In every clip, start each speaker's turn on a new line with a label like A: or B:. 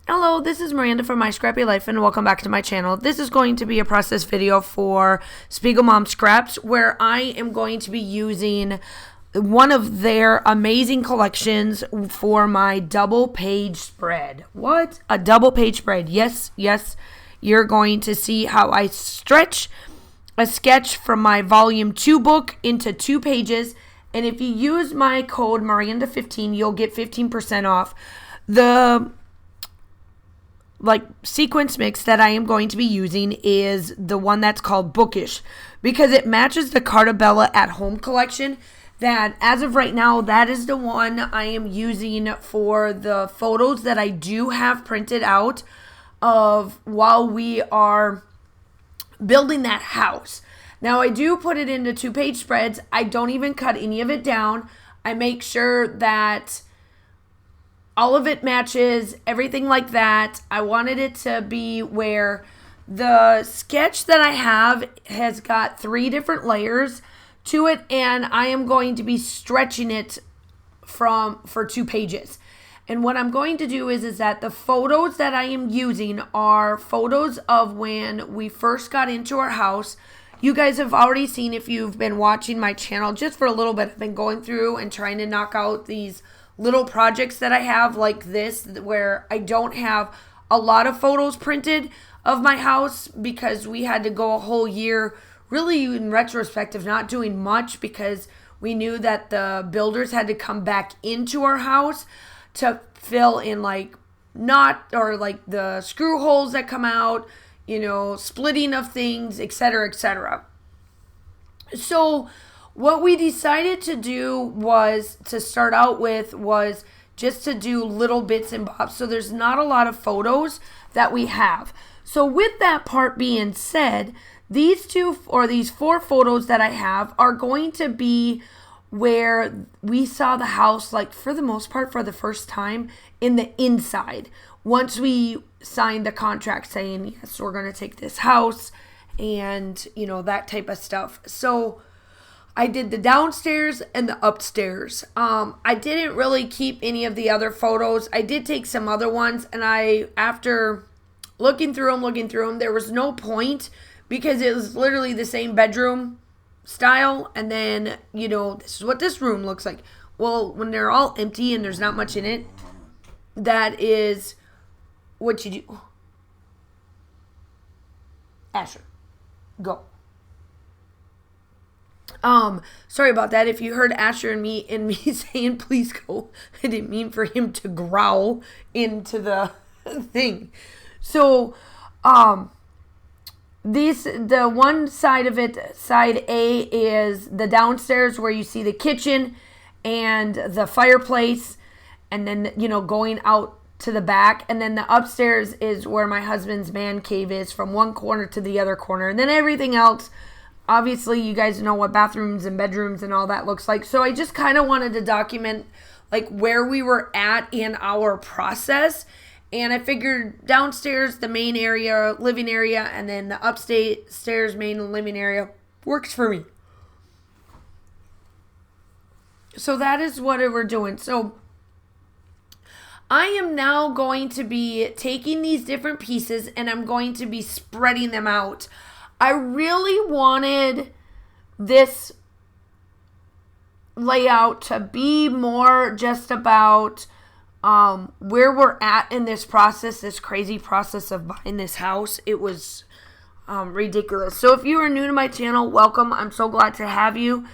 A: Hello, this is Miranda from My Scrappy Life and welcome back to my channel. This is going to be a process video for Spiegel Mom Scraps where I am going to be using one of their amazing collections for my double page spread. What? A double page spread. Yes, you're going to see how I stretch a sketch from my volume 2 book into 2 pages. And if you use my code Miranda15, you'll get 15% off. The sequence mix that I am going to be using is the one that's called Bookish because it matches the Cartabella at Home collection that as of right now, that is the one I am using for the photos that I do have printed out of while we are building that house. Now I do put it into 2-page spreads. I don't even cut any of it down. I make sure that all of it matches, everything like that. I wanted it to be where the sketch that I have has got 3 different layers to it, and I am going to be stretching it for 2 pages. And what I'm going to do is that the photos that I am using are photos of when we first got into our house. You guys have already seen, if you've been watching my channel just for a little bit, I've been going through and trying to knock out these little projects that I have like this where I don't have a lot of photos printed of my house because we had to go a whole year really in retrospective not doing much because we knew that the builders had to come back into our house to fill in the screw holes that come out, splitting of things, etc., etc. So what we decided to do was to start out with was just to do little bits and bobs. So there's not a lot of photos that we have. So with that part being said, these 4 photos that I have are going to be where we saw the house, for the most part, for the first time in the inside. Once we signed the contract saying, yes, we're going to take this house and, that type of stuff. So I did the downstairs and the upstairs. I didn't really keep any of the other photos. I did take some other ones, and after looking through them, there was no point because it was literally the same bedroom style. And then, this is what this room looks like. Well, when they're all empty and there's not much in it, that is what you do. Asher, go. Sorry about that. If you heard Asher and me saying please go, I didn't mean for him to growl into the thing. So, the one side of it, side A, is the downstairs where you see the kitchen and the fireplace, and then, going out to the back. And then the upstairs is where my husband's man cave is, from one corner to the other corner. And then everything else, obviously, you guys know what bathrooms and bedrooms and all that looks like. So I just kind of wanted to document where we were at in our process. And I figured downstairs, the main area, living area, and then the upstairs main living area works for me. So that is what we're doing. So I am now going to be taking these different pieces and I'm going to be spreading them out. I really wanted this layout to be more just about where we're at in this process, this crazy process of buying this house. It was ridiculous. So if you are new to my channel, welcome. I'm so glad to have you.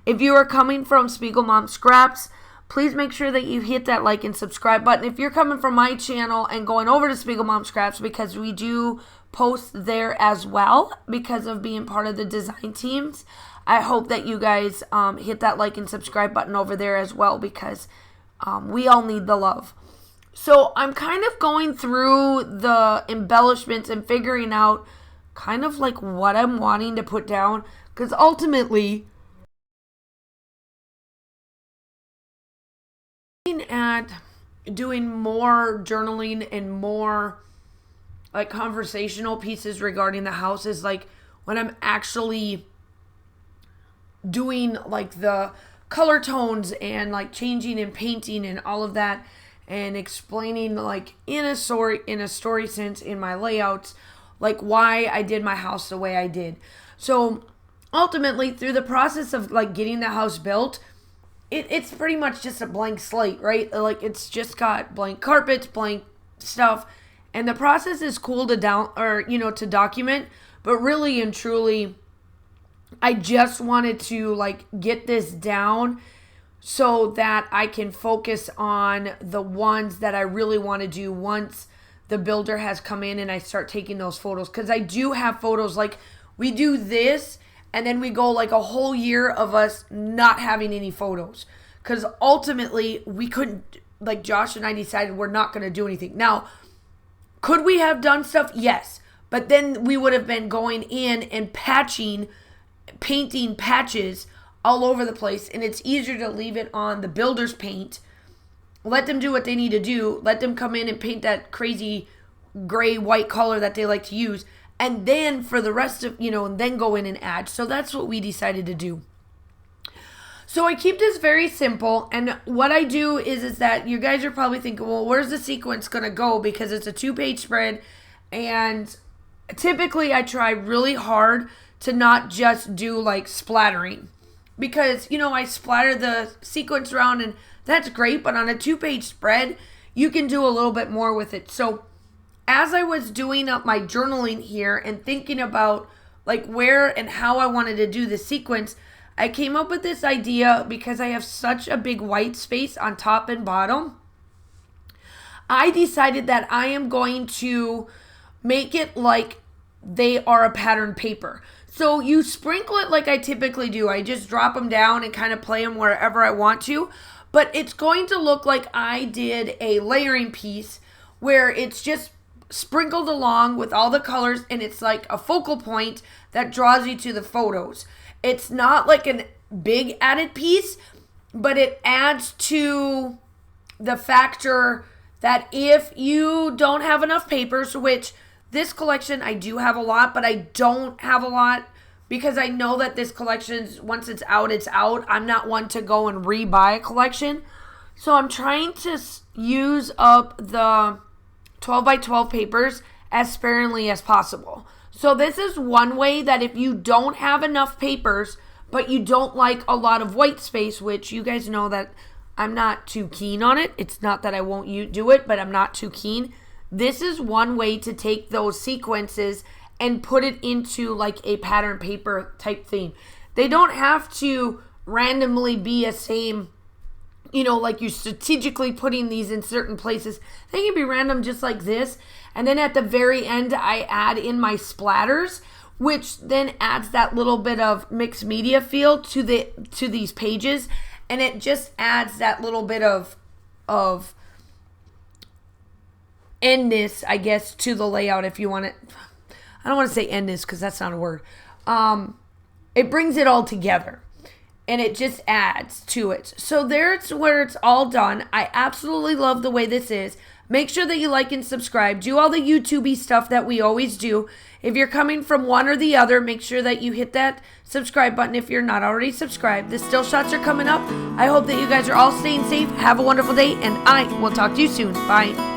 A: If you are coming from Spiegel Mom Scraps, please make sure that you hit that like and subscribe button. If you're coming from my channel and going over to Spiegel Mom Scraps, because we do post there as well because of being part of the design teams, I hope that you guys hit that like and subscribe button over there as well because we all need the love. So I'm kind of going through the embellishments and figuring out kind of what I'm wanting to put down because ultimately at doing more journaling and more conversational pieces regarding the house is when I'm actually doing the color tones and changing and painting and all of that. and explaining like in a story sense in my layouts, like why I did my house the way I did. So ultimately, through the process of like getting the house built, it's pretty much just a blank slate, right? Like it's just got blank carpets, blank stuff, and the process is cool to to document, but really and truly, I just wanted to like get this down so that I can focus on the ones that I really want to do once the builder has come in and I start taking those photos. Because I do have photos, like we do this and then we go like a whole year of us not having any photos. Because ultimately we couldn't, like Josh and I decided we're not going to do anything. Now, could we have done stuff? Yes. But then we would have been going in and painting patches all over the place, and it's easier to leave it on the builder's paint. Let them do what they need to do. Let them come in and paint that crazy gray white color that they like to use, and then for the rest of, and then go in and add. So that's what we decided to do. So I keep this very simple, and what I do is that you guys are probably thinking, well, where's the sequence going to go? Because it's a 2-page spread, and typically I try really hard to not just do like splattering. Because, I splatter the sequence around and that's great, but on a 2-page spread, you can do a little bit more with it. So as I was doing up my journaling here and thinking about like where and how I wanted to do the sequence, I came up with this idea because I have such a big white space on top and bottom. I decided that I am going to make it like they are a pattern paper. So you sprinkle it like I typically do. I just drop them down and kind of play them wherever I want to. But it's going to look like I did a layering piece where it's just sprinkled along with all the colors, and it's like a focal point that draws you to the photos. It's not like a big added piece, but it adds to the factor that if you don't have enough papers, which this collection, I do have a lot, but I don't have a lot because I know that this collection, once it's out, it's out. I'm not one to go and rebuy a collection. So I'm trying to use up the 12 by 12 papers as sparingly as possible. So this is one way that if you don't have enough papers, but you don't like a lot of white space, which you guys know that I'm not too keen on it. It's not that I won't do it, but I'm not too keen. This is one way to take those sequences and put it into like a pattern paper type theme. They don't have to randomly be a same, like you're strategically putting these in certain places. They can be random just like this. And then at the very end, I add in my splatters, which then adds that little bit of mixed media feel to these pages. And it just adds that little bit of endness, I guess, to the layout if you want it. I don't want to say endness because that's not a word. It brings it all together and it just adds to it. So there's where it's all done. I absolutely love the way this is. Make sure that you like and subscribe. Do all the YouTube-y stuff that we always do. If you're coming from one or the other, make sure that you hit that subscribe button if you're not already subscribed. The still shots are coming up. I hope that you guys are all staying safe. Have a wonderful day, and I will talk to you soon. Bye.